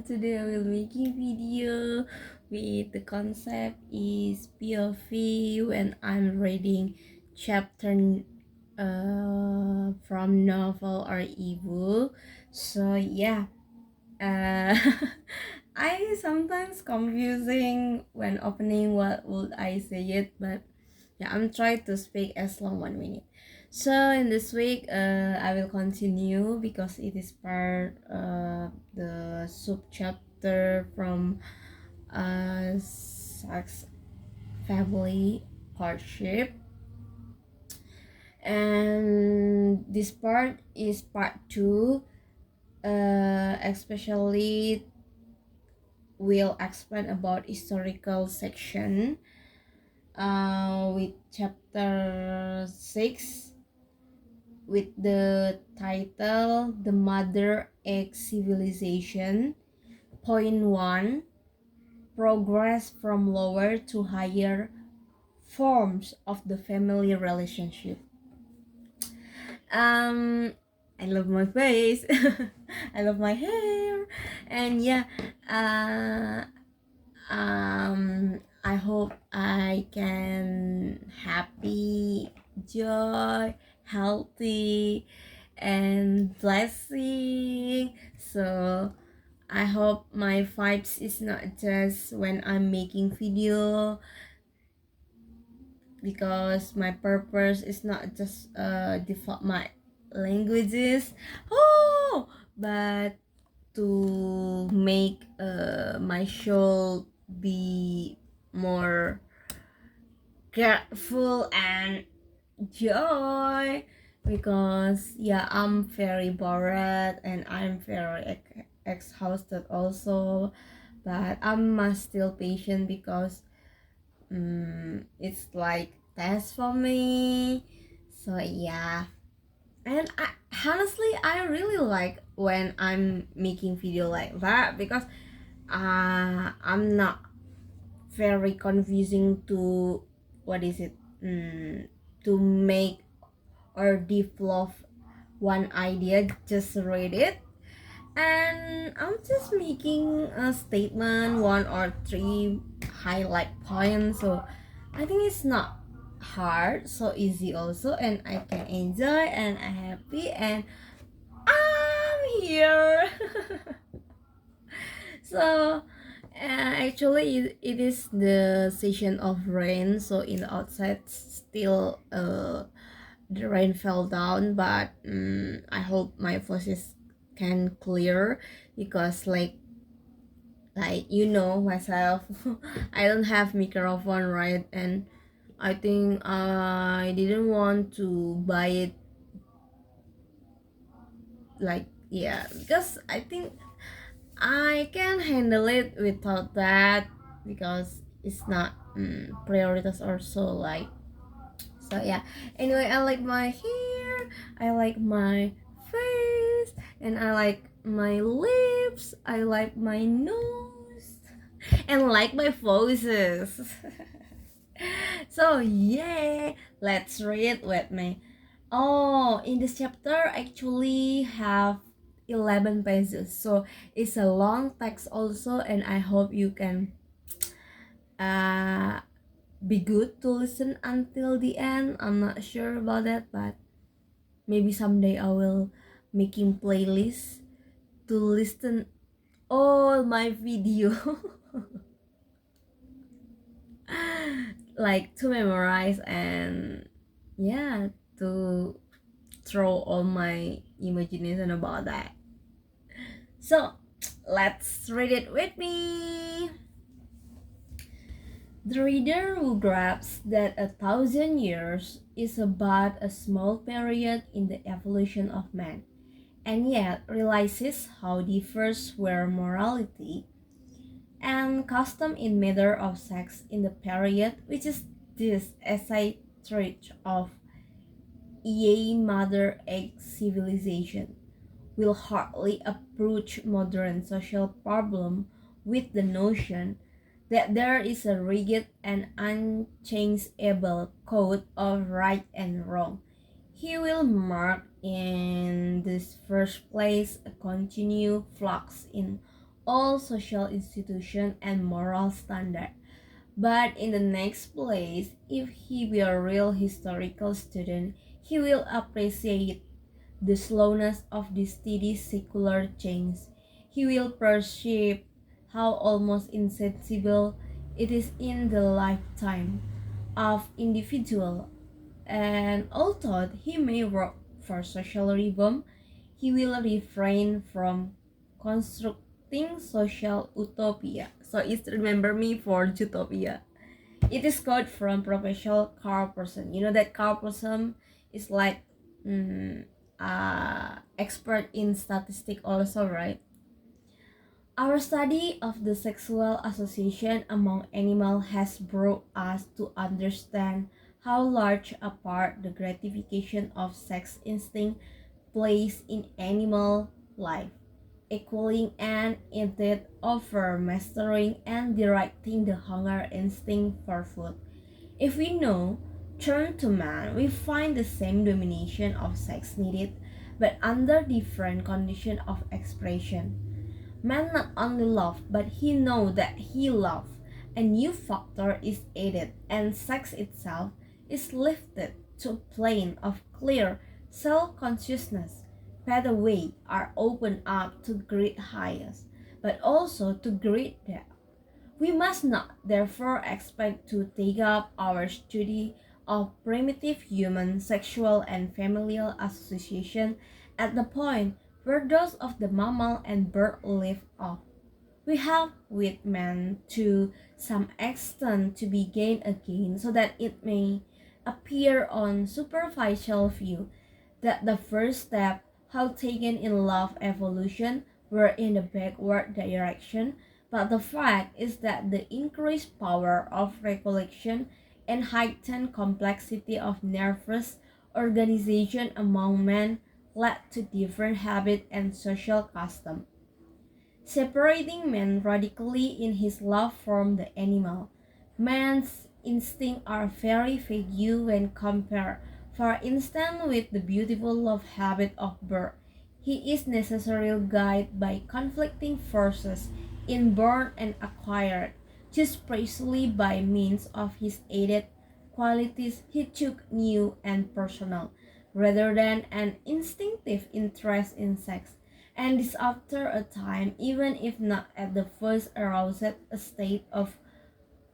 everyone, today I will making video with the concept is POV when I'm reading chapter from novel or ebook. So yeah, uh, I sometimes confusing when opening what would I say it, but yeah, I'm trying to speak as long 1 minute. So in this week, I will continue because it is part the sub chapter from sex, family, hardship, and this part is part two. Especially will explain about historical section with chapter 6 with the title The Mother Egg Civilization. Point 1, progress from lower to higher forms of the family relationship. um I love my face. I love my hair, and yeah, uh I hope I can happy, joy, healthy, and blessing. So I hope my vibes is not just when I'm making video, because my purpose is not just develop my languages, but to make my show be more grateful and joy, because yeah, I'm very bored and I'm very exhausted also, but I must still patient because it's like test for me. So yeah, and I really like when I'm making video like that, because I'm not very confusing to what is it to make or develop one idea, just read it, and I'm just making a statement, one or three highlight points. So I think it's not hard, so easy also, and I can enjoy and I'm happy and I'm here. So actually it is the season of rain, so in the outside still the rain fell down, but I hope my voices can clear, because like you know myself, I don't have microphone, right? And I think I didn't want to buy it, like yeah, because I think I can handle it without that, because it's not priorities or so, like. So yeah, anyway, I like my hair, I like my face, and I like my lips, I like my nose, and like my voices. So yeah, let's read with me. Oh, in this chapter actually have 11 pages, so it's a long text also, and I hope you can uh be good to listen until the end. I'm not sure about that, but maybe someday I will making playlist to listen all my video. Like to memorize, and yeah, to throw all my imagination about that. So let's read it with me. The reader will grasp that 1,000 years is but a small period in the evolution of man, and yet realizes how diverse were morality and custom in matter of sex in the period which is this essay thread of a mother egg civilization will hardly approach modern social problem with the notion that there is a rigid and unchangeable code of right and wrong. He will mark in this first place a continued flux in all social institutions and moral standards. But in the next place, if he be a real historical student, he will appreciate the slowness of the steady secular change. He will perceive how almost insensible it is in the lifetime of individual, and although he may work for social reform, he will refrain from constructing social utopia. So it's remember me for utopia. It is called from Professor Carl Person. You know that Carl Person is like expert in statistic also, right? Our study of the sexual association among animals has brought us to understand how large a part the gratification of sex instinct plays in animal life, equaling and indeed over mastering and directing the hunger instinct for food. If we now turn to man, we find the same domination of sex needed, but under different conditions of expression. Man not only love, but he know that he love. A new factor is added, and sex itself is lifted to a plane of clear self-consciousness. Pathways are opened up to great highest, but also to great depth. We must not therefore expect to take up our study of primitive human sexual and familial association at the point where those of the mammal and bird leave off. We have with man to some extent to be gained again so that it may appear on superficial view that the first step how taken in love evolution were in the backward direction, but the fact is that the increased power of recollection and heightened complexity of nervous organization among men led to different habit and social custom, separating man radically in his love from the animal. Man's instincts are very vague when compared, for instance, with the beautiful love habit of bird. He is necessarily guided by conflicting forces, inborn and acquired. Just precisely by means of his added qualities, he took new and personal, rather than an instinctive interest in sex, and this after a time, even if not at the first aroused a state of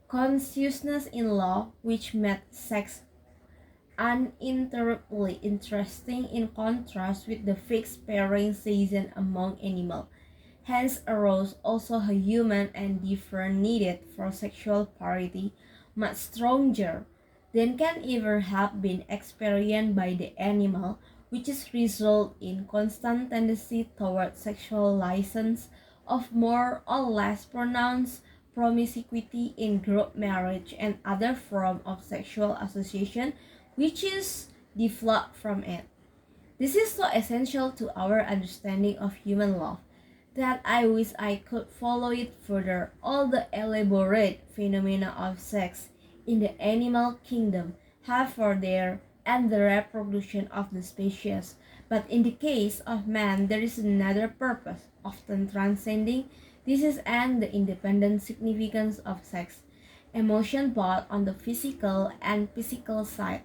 consciousness in love which made sex uninterruptedly interesting in contrast with the fixed pairing season among animals. Hence arose also a human and different needed for sexual parity, much stronger than can ever have been experienced by the animal, which is result in constant tendency toward sexual license of more or less pronounced promiscuity in group marriage and other form of sexual association which is developed from it. This is so essential to our understanding of human love that I wish I could follow it further. All the elaborate phenomena of sex in the animal kingdom have for their and the reproduction of the species, but in the case of man there is another purpose, often transcending this and the independent significance of sex. Emotion both on the physical and psychical side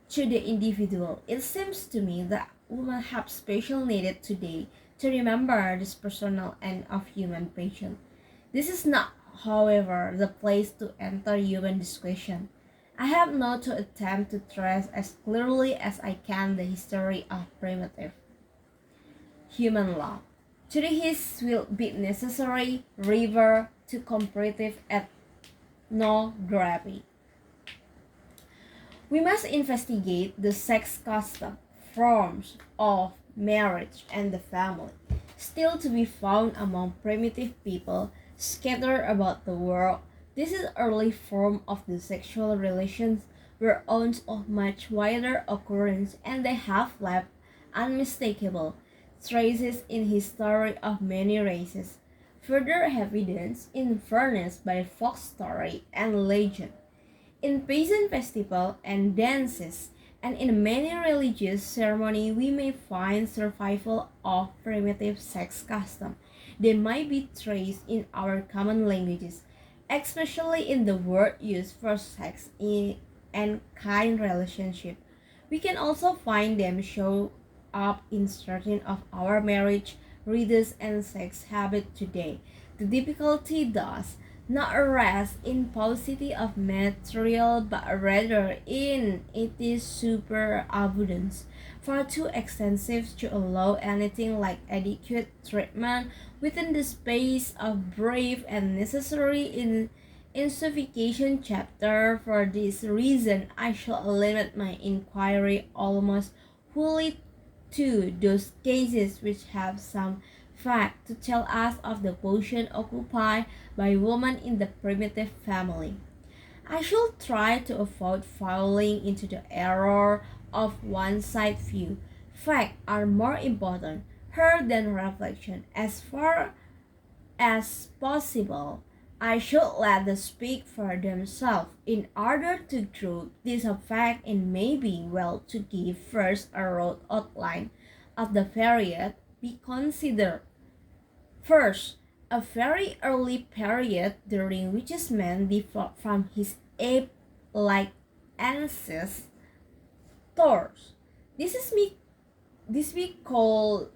to the individual. It seems to me that women have special needed today to remember this personal end of human passion. This is not, however, the place to enter human discussion. I have now to attempt to trace as clearly as I can the history of primitive human love. To this will be necessary river to comparative ethnography. We must investigate the sex custom, forms of marriage, and the family, still to be found among primitive people scattered about the world. This is early form of the sexual relations were ones of much wider occurrence, and they have left unmistakable traces in history of many races. Further evidence is furnished by folk story and legend. In pageant festival and dances And in many religious ceremonies, we may find survival of primitive sex custom. They might be traced in our common languages, especially in the word used for sex and kind relationship. We can also find them show up in certain of our marriage rituals and sex habits today. The difficulty does not rest in paucity of material but rather in its superabundance, far too extensive to allow anything like adequate treatment within the space of brief and necessary insufficient chapter. For this reason, I shall limit my inquiry almost wholly to those cases which have some fact to tell us of the position occupied by women in the primitive family. I shall try to avoid falling into the error of one-side view. Facts are more important here than reflection as far as possible. I should let them speak for themselves. In order to group this fact, it may be well to give first a rough outline of the period we consider. First, a very early period during which man developed from his ape-like ancestors. This is me. This we call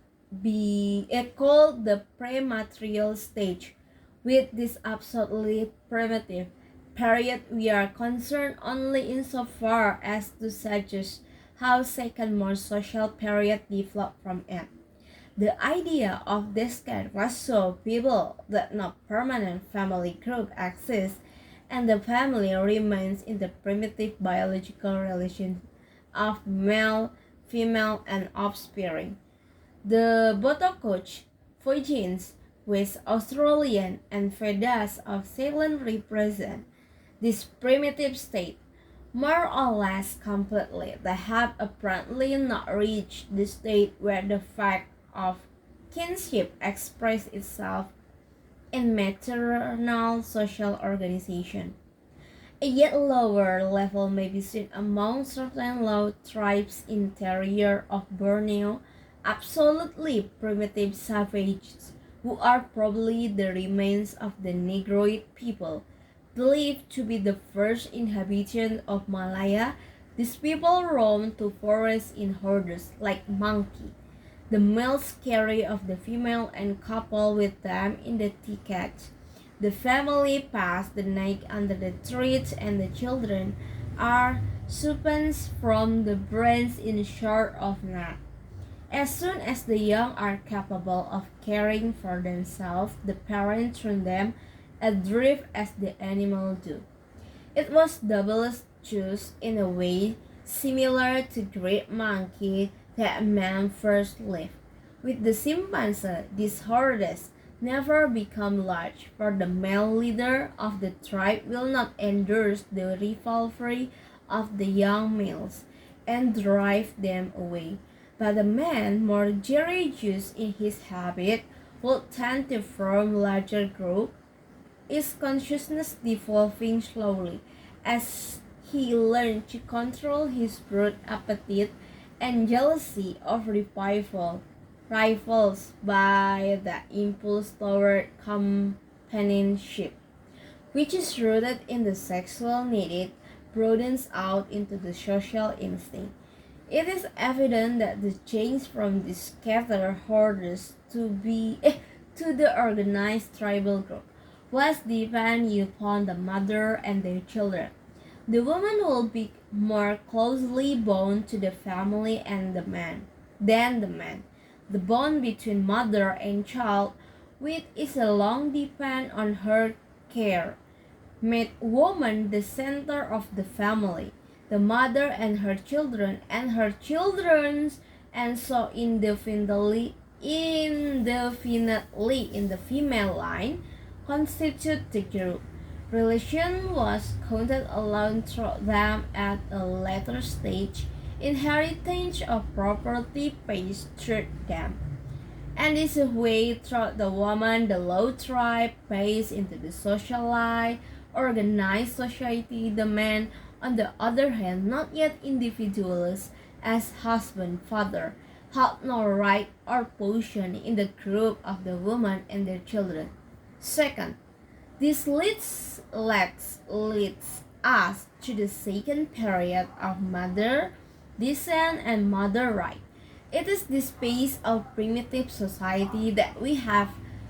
called the prematerial stage. With this absolutely primitive period, we are concerned only insofar as to suggest how second more social period developed from it. The idea of this kind was so feeble that no permanent family group exists, and the family remains in the primitive biological relation of male, female, and offspring. The Botococh, Fuegians, West Australian, and Vedas of Ceylon represent this primitive state more or less completely. They have apparently not reached the state where the fact of kinship expresses itself in maternal social organization. A yet lower level may be seen among certain low tribes interior of Borneo, absolutely primitive savages who are probably the remains of the Negroid people, believed to be the first inhabitants of Malaya. These people roam to forests in hordes like monkeys. The males carry off the female and couple with them in the thicket. The family pass the night under the trees, and the children are suspended from the branches in sort of net. As soon as the young are capable of caring for themselves, the parents turn them adrift as the animals do. It was double juice in a way similar to great monkey that man first lived. With the chimpanzee, these hordes never become large, for the male leader of the tribe will not endorse the rivalry of the young males and drive them away. But a man more gregarious in his habit would tend to form larger groups, his consciousness devolving slowly as he learned to control his brute appetite and jealousy of rivals by the impulse toward companionship, which is rooted in the sexual need. It broadens out into the social instinct. It is evident that the change from the scattered hordes to the organized tribal group was dependent upon the mother and their children. The woman will be more closely bound to the family and the man than the man. The bond between mother and child, which is a long depend on her care, made woman the center of the family. The mother and her children and her children's, and so indefinitely in the female line, constitute the group. Religion was counted alone through them at a later stage. Inheritance of property passed through them. And this way, through the woman, the low tribe pays into the social life, organized society. The man on the other hand, not yet individuals as husband, father, have no right or position in the group of the woman and their children. Second, this leads us to the second period of mother descent and mother right. It is this phase of primitive society that we have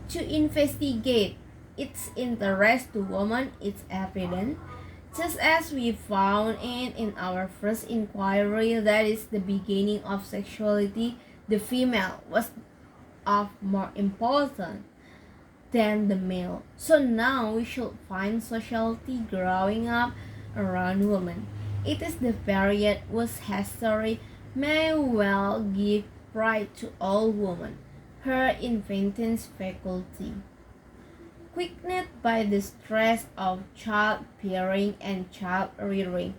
to investigate. Its interest to women is evident, just as we found it in our first inquiry that is the beginning of sexuality, the female was of more importance than the male. So now we should find sociality growing up around women. It is the period whose history may well give pride to all women, her inventing faculty. Quickened by the stress of childbearing and child rearing,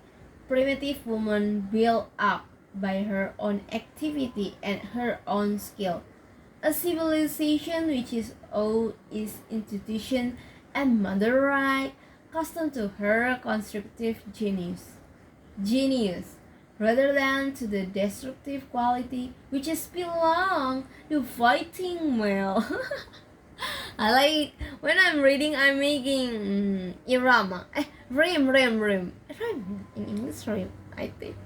primitive woman built up by her own activity and her own skill a civilization which is owed its institution and mother right, custom to her constructive genius, rather than to the destructive quality which is belong to fighting male. I like when I'm reading, I'm making irama. Rim. In English, rim, I think.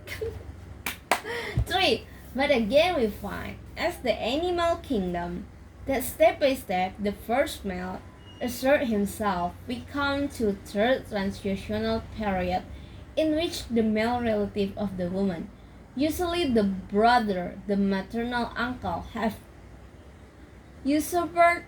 3. But again we find, as the animal kingdom, that step by step the first male assert himself, we come to third transitional period in which the male relative of the woman, usually the brother, the maternal uncle, have usurped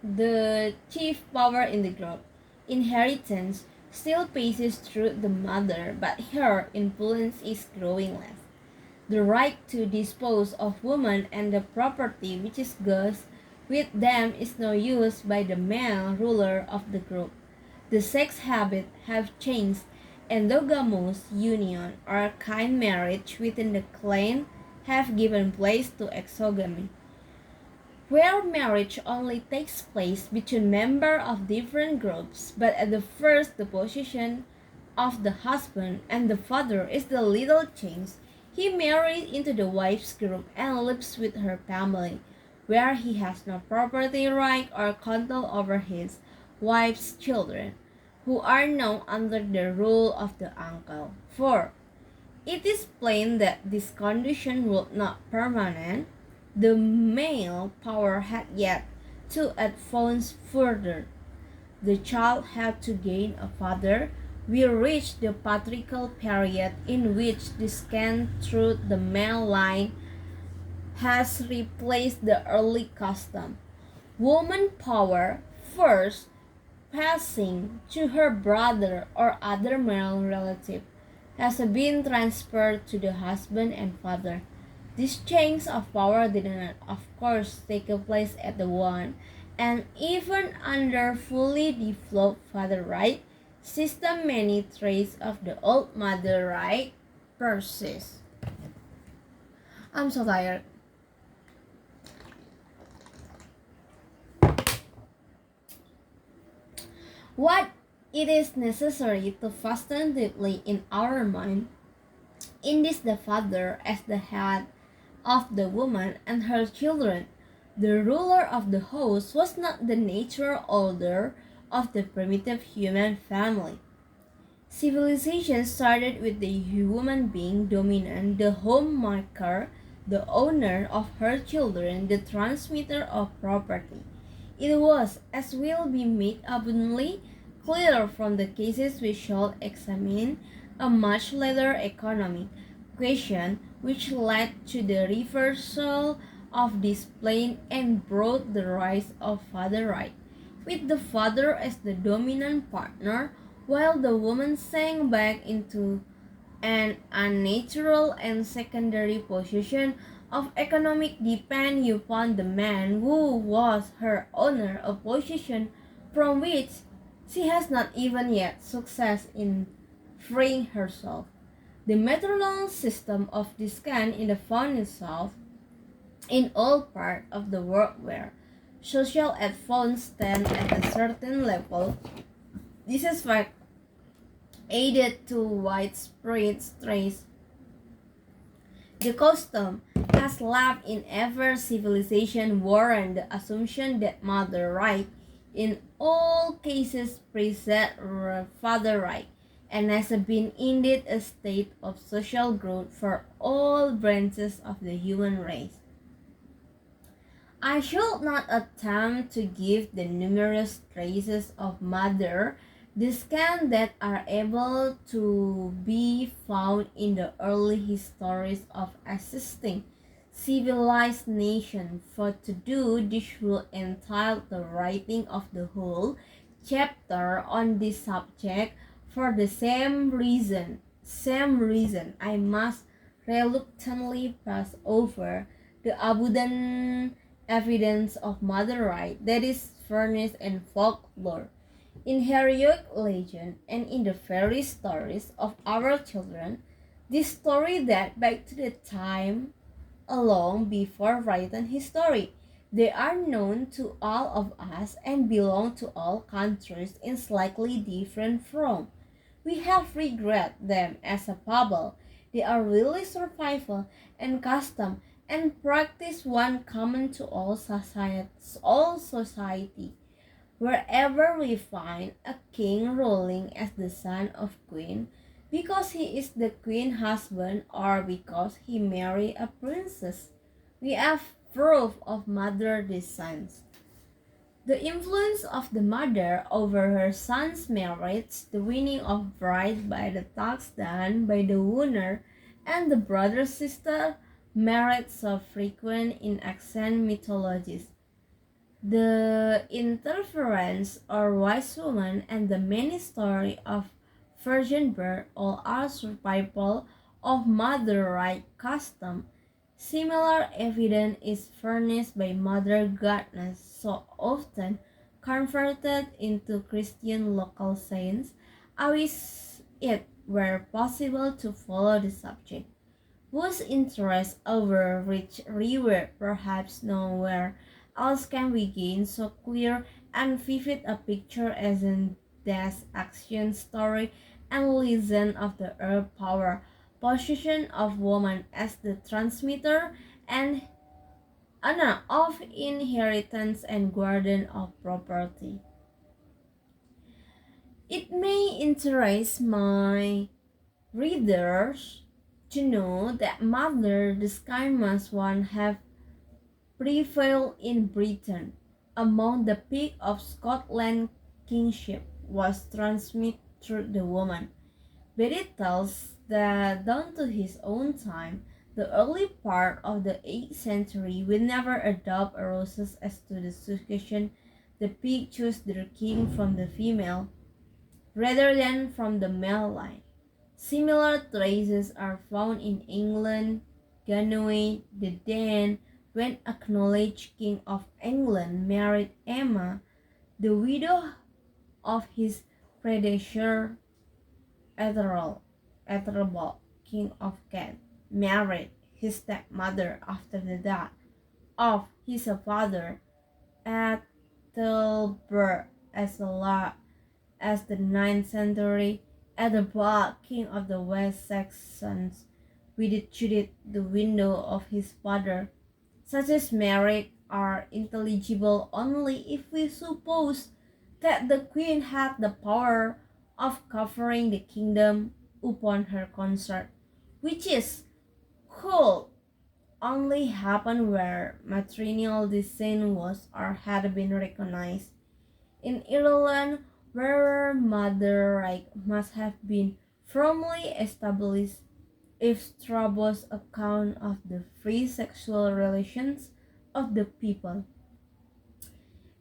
the chief power in the group. Inheritance still passes through the mother, but her influence is growing less. The right to dispose of women and the property which is goes with them is now used by the male ruler of the group. The sex habits have changed. Endogamous union or kind marriage within the clan have given place to exogamy, where marriage only takes place between members of different groups, but at the first the position of the husband and the father is the little change. He marries into the wife's group and lives with her family, where he has no property right or control over his wife's children, who are now under the rule of the uncle. 4. It is plain that this condition was not permanent. The male power had yet to advance further. The child had to gain a father. We reach the patriarchal period in which descent through the male line has replaced the early custom. Woman power first passing to her brother or other male relative has been transferred to the husband and father. This change of power did not, of course, take place at the one, and even under fully developed father right system, many traits of the old mother right persist. I'm so tired. What it is necessary to fasten deeply in our mind, in this the father as the head of the woman and her children, the ruler of the house, was not the natural order of the primitive human family. Civilization started with the woman being dominant, the homemaker, the owner of her children, the transmitter of property. It was, as will be made abundantly clear from the cases we shall examine, a much later economic question which led to the reversal of this plan and brought the rise of father right, with the father as the dominant partner, while the woman sank back into an unnatural and secondary position of economic depend upon the man who was her owner, a position from which she has not even yet success in freeing herself. The maternal system of this kind in the found itself in all parts of the world where social advance stand at a certain level. This is fact added to widespread stress. The custom has lived in every civilization warrant the assumption that mother right in all cases precede father right and has been indeed a state of social growth for all branches of the human race. I should not attempt to give the numerous traces of mother descent that are able to be found in the early histories of existing civilized nations, for to do this will entail the writing of the whole chapter on this subject. For the same reason I must reluctantly pass over the abundant evidence of mother right that is furnished in folklore, in heroic legend, and in the fairy stories of our children. This story that back to the time long before written history. They are known to all of us and belong to all countries in slightly different form. We have regret them as a fable. They are really survival and custom and practice one common to all society. Wherever we find a king ruling as the son of queen, because he is the queen husband or because he married a princess, we have proof of mother descent. The influence of the mother over her son's marriage, the winning of bride by the tax done by the wooer, and the brother-sister marriage so frequent in ancient mythologies. The interference or wise woman and the many story of virgin birth all are survival of mother right custom. Similar evidence is furnished by Mother Goddess, so often converted into Christian local saints. I wish it were possible to follow the subject, whose interest overreach river perhaps nowhere else can we gain so clear and vivid a picture as in this action story and legend of the earth power position of woman as the transmitter and owner of inheritance and guardian of property. It may interest my readers to know that mother this kind must one have prevailed in Britain. Among the peak of Scotland kingship was transmitted through the woman. But it tells that down to his own time, the early part of the 8th century, we never adopt a roses as to the succession. The pig chose their king from the female rather than from the male line. Similar traces are found in England. Ganua the Dane, when acknowledged King of England, married Emma, the widow of his predecessor Ethelbald, King of Kent, married his stepmother after the death of his father Ethelbert as late as the 9th century. Ethelbald, king of the West Saxons, widowed the widow of his father. Such as marriage are intelligible only if we suppose that the queen had the power of covering the kingdom upon her consort, which is could only happen where maternal descent was or had been recognized. In Ireland, where mother right must have been firmly established, if Strabo's account of the free sexual relations of the people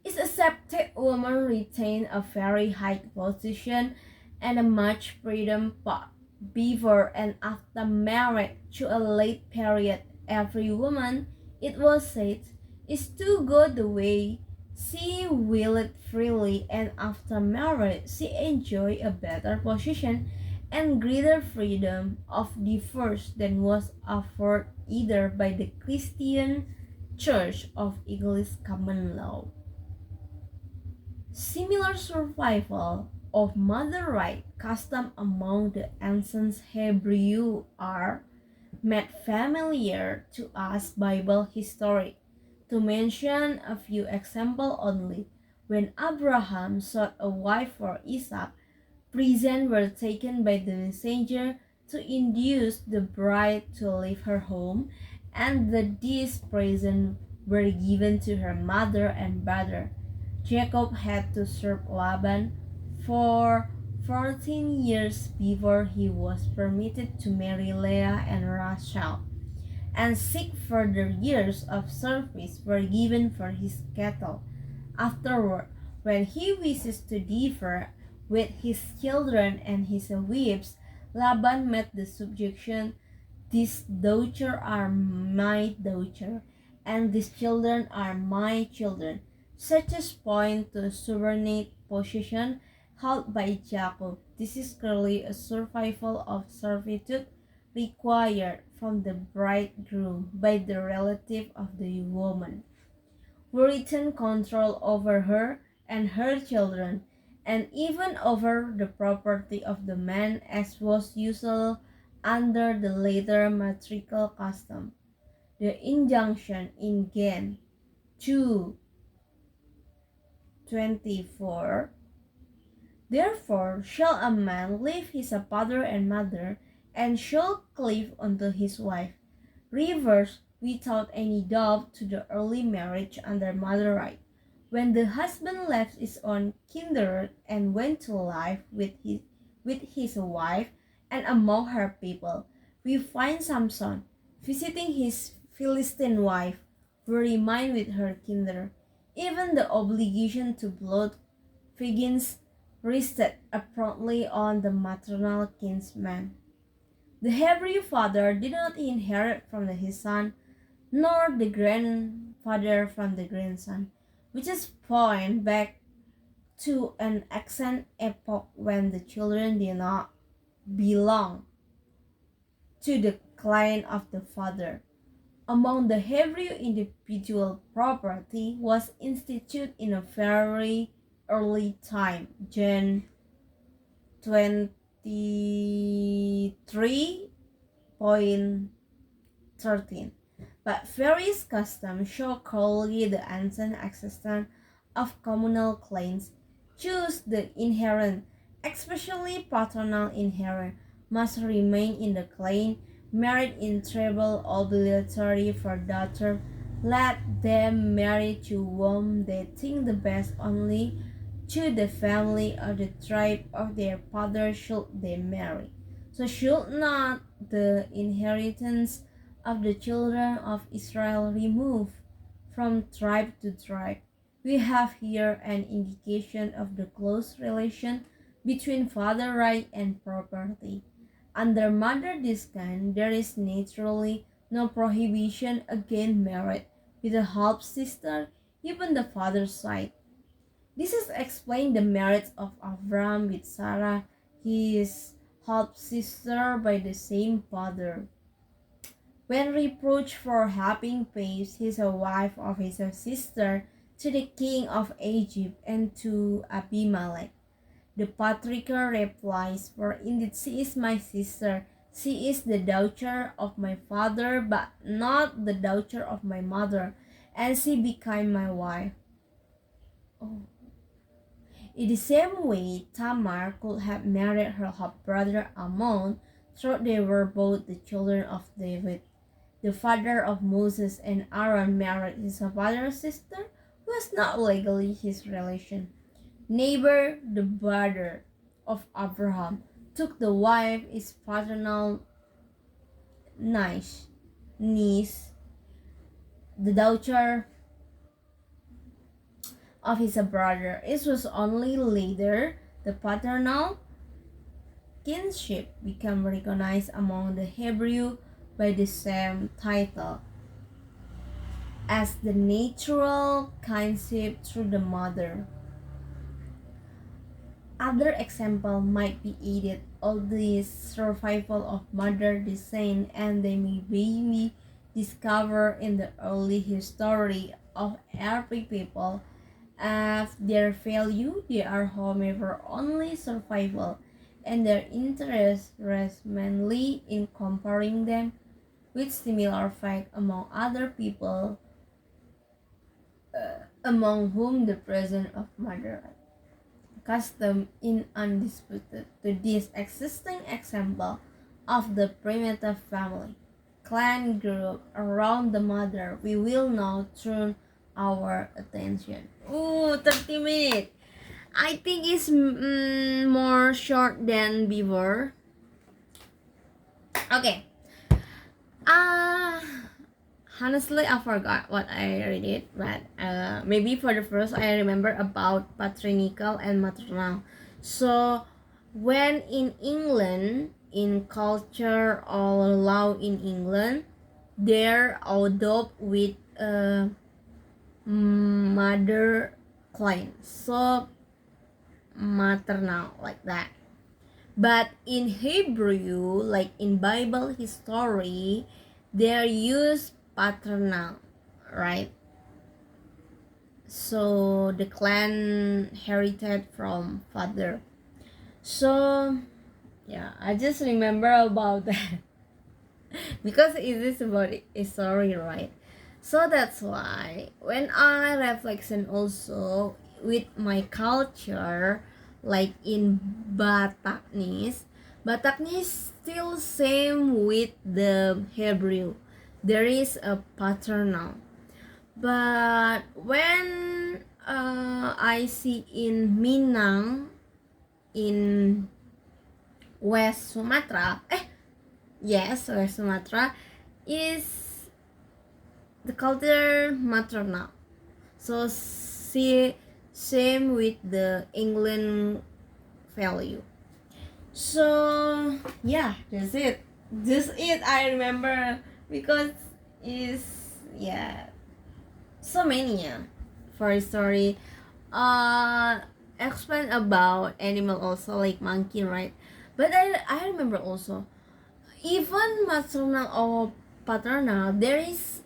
is accepted, women retain a very high position and a much freedom before and after marriage to a late period. Every woman, it was said, is to go the way she willed freely, and after marriage she enjoy a better position and greater freedom of divorce than was offered either by the Christian Church of English common law. Similar survival of mother right custom among the ancient Hebrew are made familiar to us Bible history. To mention a few examples only, when Abraham sought a wife for Isaac, presents were taken by the messenger to induce the bride to leave her home, and these presents were given to her mother and brother. Jacob had to serve Laban for 14 years before he was permitted to marry Leah and Rachel, and 6 further years of service were given for his cattle. Afterward, when he wishes to differ with his children and his wives, Laban met the subjection, "These daughters are my daughter, and these children are my children," such as point to subordinate position held by Jacob. This is clearly a survival of servitude required from the bridegroom by the relative of the woman, who retained control over her and her children, and even over the property of the man, as was usual under the later matriarchal custom. The injunction in Gen 2:24, "Therefore shall a man leave his father and mother, and shall cleave unto his wife," refers without any doubt to the early marriage under mother right, when the husband left his own kindred and went to live with his wife and among her people. We find Samson visiting his Philistine wife, who remained with her kindred. Even the obligation to blood begins rested apparently on the maternal kinsman. The Hebrew father did not inherit from his son, nor the grandfather from the grandson, which is point back to an ancient epoch when the children did not belong to the clan of the father. Among the Hebrew, individual property was instituted in a very early time. Gen 23:13. But various customs show clearly the ancient existence of communal clans. Choose the inherent, especially paternal inherent, must remain in the clan. Married in tribal obligatory for daughter. Let them marry to whom they think the best, only to the family or the tribe of their father should they marry. So should not the inheritance of the children of Israel remove from tribe to tribe? We have here an indication of the close relation between father right and property. Under mother descent, there is naturally no prohibition against marriage with a half sister, even the father's side. This is explained the marriage of Abraham with Sarah, his half sister by the same father. When reproached for having paid his wife of his sister to the king of Egypt and to Abimelech, the patriarch replies, "For indeed she is my sister, she is the daughter of my father, but not the daughter of my mother, and she became my wife." Oh. In the same way, Tamar could have married her half-brother Ammon, though they were both the children of David. The father of Moses and Aaron married his father's sister, who was not legally his relation. Neighbor, the brother of Abraham, took the wife his paternal niece, the daughter of his brother. It was only later the paternal kinship became recognized among the Hebrew by the same title as the natural kinship through the mother. Other examples might be added of the survival of mother descent, and they may be discovered in the early history of every people As their value, they are however only survival, and their interest rests mainly in comparing them with similar facts among other people, among whom the presence of murder custom in undisputed to this existing example of the primitive family clan group around the mother. We will now turn our attention. Ooh, 30 minutes. I think it's more short than before. Okay. Uh honestly, I forgot what I read it, but maybe for the first I remember about patriarchal and maternal. So when in England, in culture or law in England, they're adopt with mother client, so maternal like that. But in Hebrew, like in Bible history, they use paternal, right? So the clan inherited from father. So yeah, I just remember about that because it is about a story, right? So that's why when I reflection also with my culture, like in Bataknis still same with the Hebrew. There is a paternal, but when I see in Minang in West Sumatra, yes, West Sumatra is the culture maternal. So see, same with the England value. So yeah, that's it. Just it I remember because is yeah so many for a story. Explain about animal also like monkey, right? But I remember also even maternal or paternal there is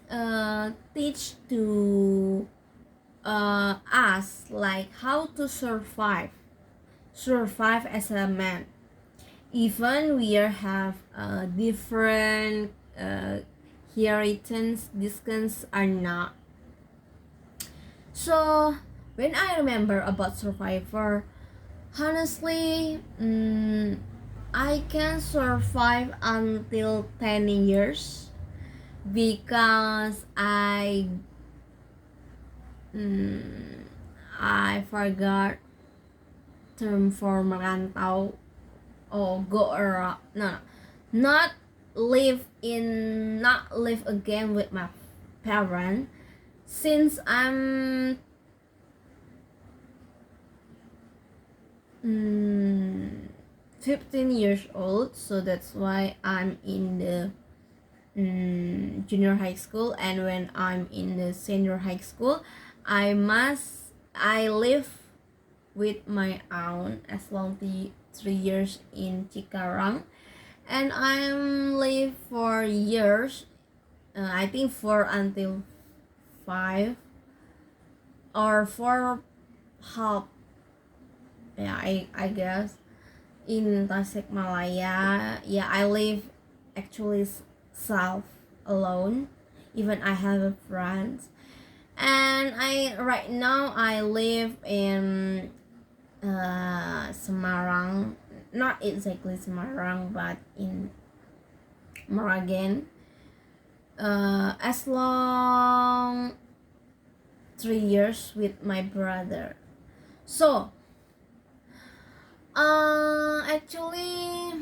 teach to us like how to survive as a man, even we have different inheritance discounts are not. So when I remember about survivor, honestly, I can survive until 10 years because I forgot term for merantau or go around. No, not live again with my parent since I'm 15 years old, so that's why I'm in the junior high school, and when I'm in the senior high school I live with my aunt as long as 3 years in Cikarang, and I'm live for years, I think 4 until 5 or 4 half, yeah, I guess in Tasikmalaya. Yeah, I live actually self alone, even I have a friend, and I right now I live in Semarang, not exactly Semarang but in Maragen, as long 3 years with my brother. So actually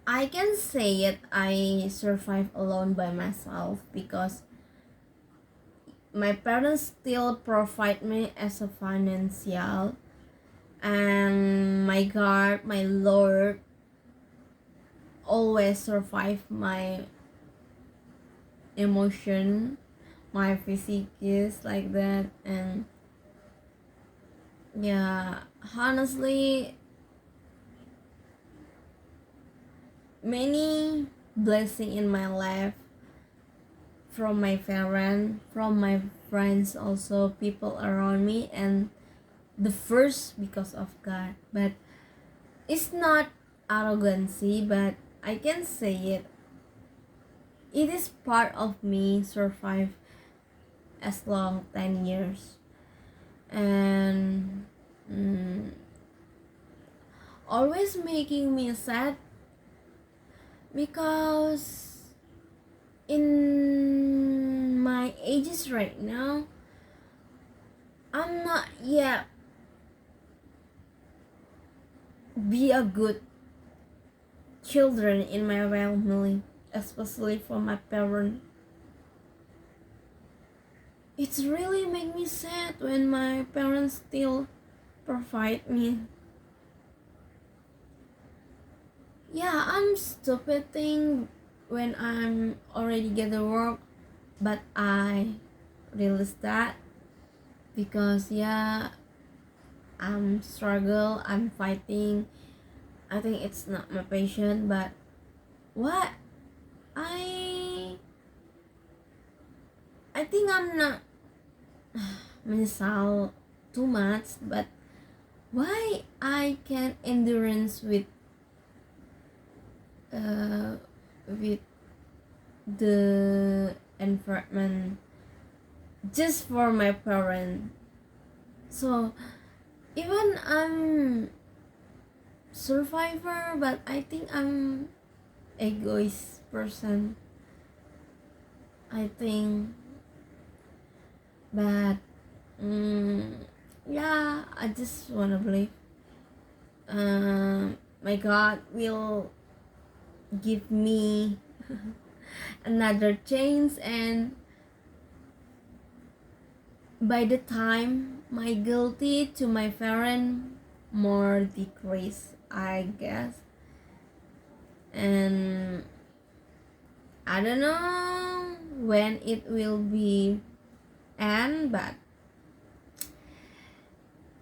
I can say it, I survive alone by myself because my parents still provide me as a financial, and my God, my Lord always survive my emotion, my physique is like that. And yeah, honestly, many blessing in my life from my parents, from my friends, also people around me, and the first because of God. But it's not arrogancy, but I can say it. It is part of me survive as long 10 years, and always making me sad because in my ages right now, I'm not yet be a good children in my family, especially for my parents. It's really make me sad when my parents still provide me. Yeah, I'm stupid thing when I'm already get the work, but I realize that because yeah, I'm struggle, I'm fighting. I think it's not my passion, but what I I think I'm not menyesal too much, but why I can endurance with the environment just for my parent. So even I'm survivor, but I think I'm egoist person, I think. But yeah, I just wanna believe my God will give me another chance, and by the time my guilty to my parent more decrease, I guess. And I don't know when it will be end, but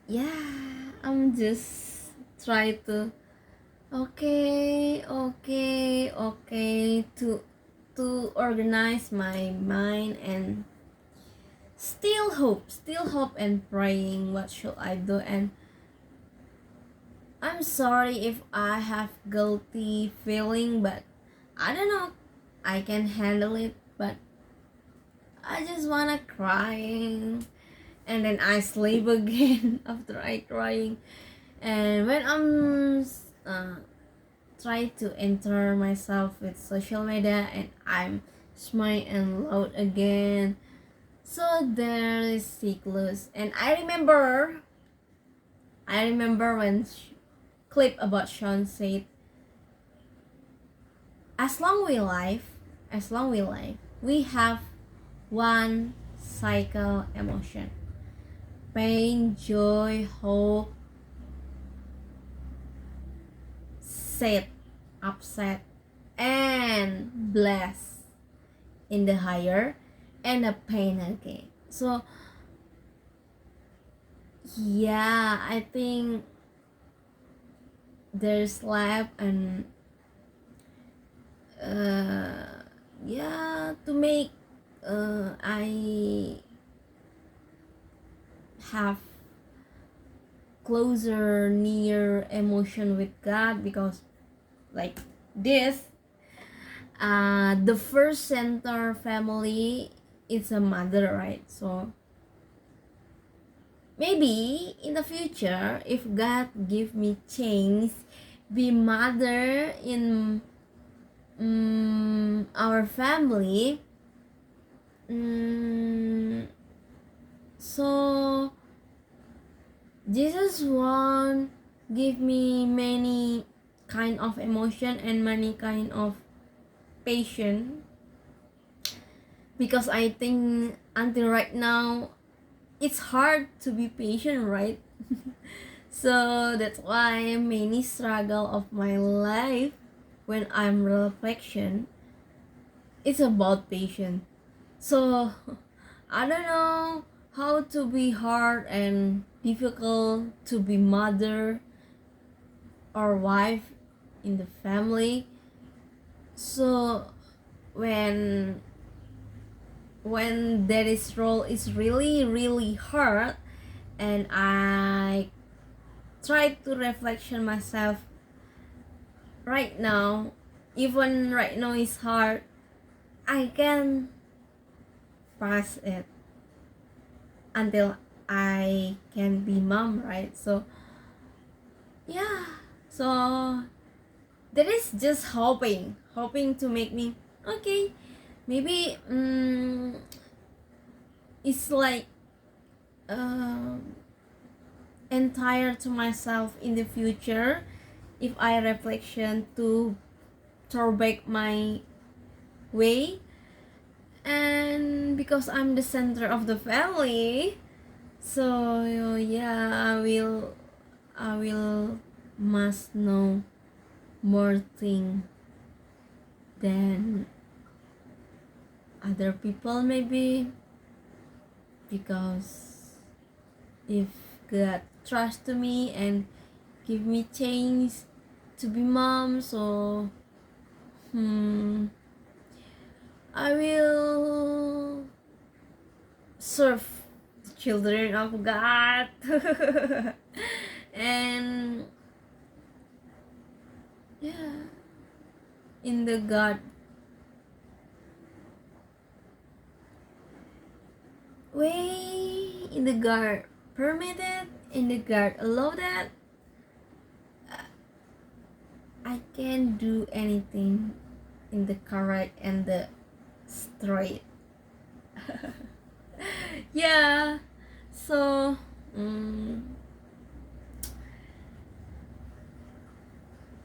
yeah, I'm just try to okay to organize my mind and still hope and praying what should I do. And I'm sorry if I have guilty feeling, but I don't know, I can handle it. But I just wanna crying, and then I sleep again after I crying. And when I'm try to enter myself with social media, and I'm smile and loud again, so there is cyclus. And I remember when clip about Sean said, as long we live, we have one cycle emotion: pain, joy, hope, sad, upset, and blessed in the higher, and the pain again. So yeah, I think there's life, and yeah, to make I have closer near emotion with God, because like this the first center family is a mother, right? So maybe in the future, if God give me chance be mother in our family, so Jesus won't give me many kind of emotion and many kind of patience, because I think until right now it's hard to be patient, right? So that's why many struggle of my life when I'm reflection, it's about patience. So I don't know how to be hard and difficult to be mother or wife in the family. So when when daddy's role is really really hard, and I try to reflection myself right now, even right now is hard, I can pass it until I can be mom, right? So yeah, so that is just hoping to make me okay. Maybe it's like entire to myself in the future if I reflection to turn back my way, and because I'm the center of the family, so yeah, I will must know more thing than other people, maybe, because if God trust to me and give me chance to be mom, so I will serve the children of God and yeah, in the God way, in the God permitted, in the God allow that, I can do anything in the correct and the straight. Yeah, so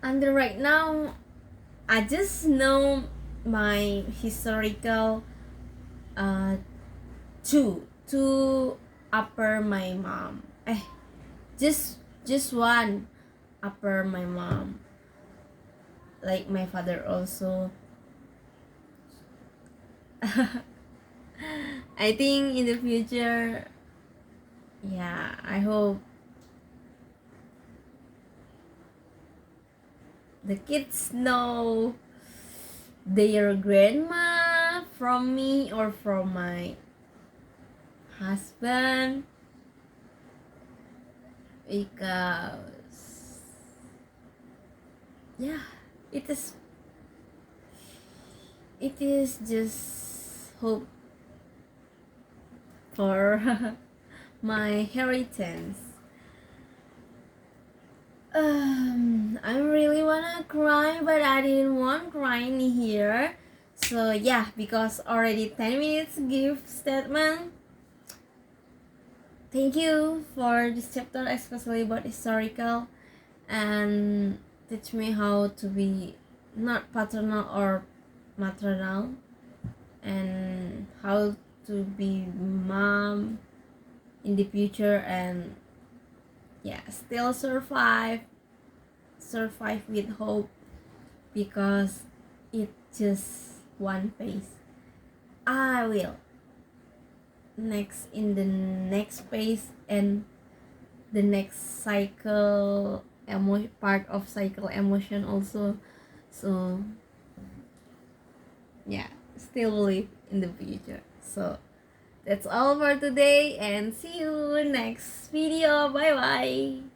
and right now I just know my historical two upper my mom, just one upper my mom, like my father also. I think in the future, yeah, I hope the kids know their grandma from me or from my husband, because yeah, it is just hope for my inheritance. I really wanna cry, but I didn't want crying here. So yeah, because already 10 minutes give statement. Thank you for this chapter, especially about historical, and teach me how to be not paternal or maternal, and how to be mom in the future, and yeah, still survive with hope, because it's just one phase. I will next in the next phase, and the next cycle part of cycle emotion also. So yeah, still believe in the future. So that's all for today, and see you next video. Bye bye.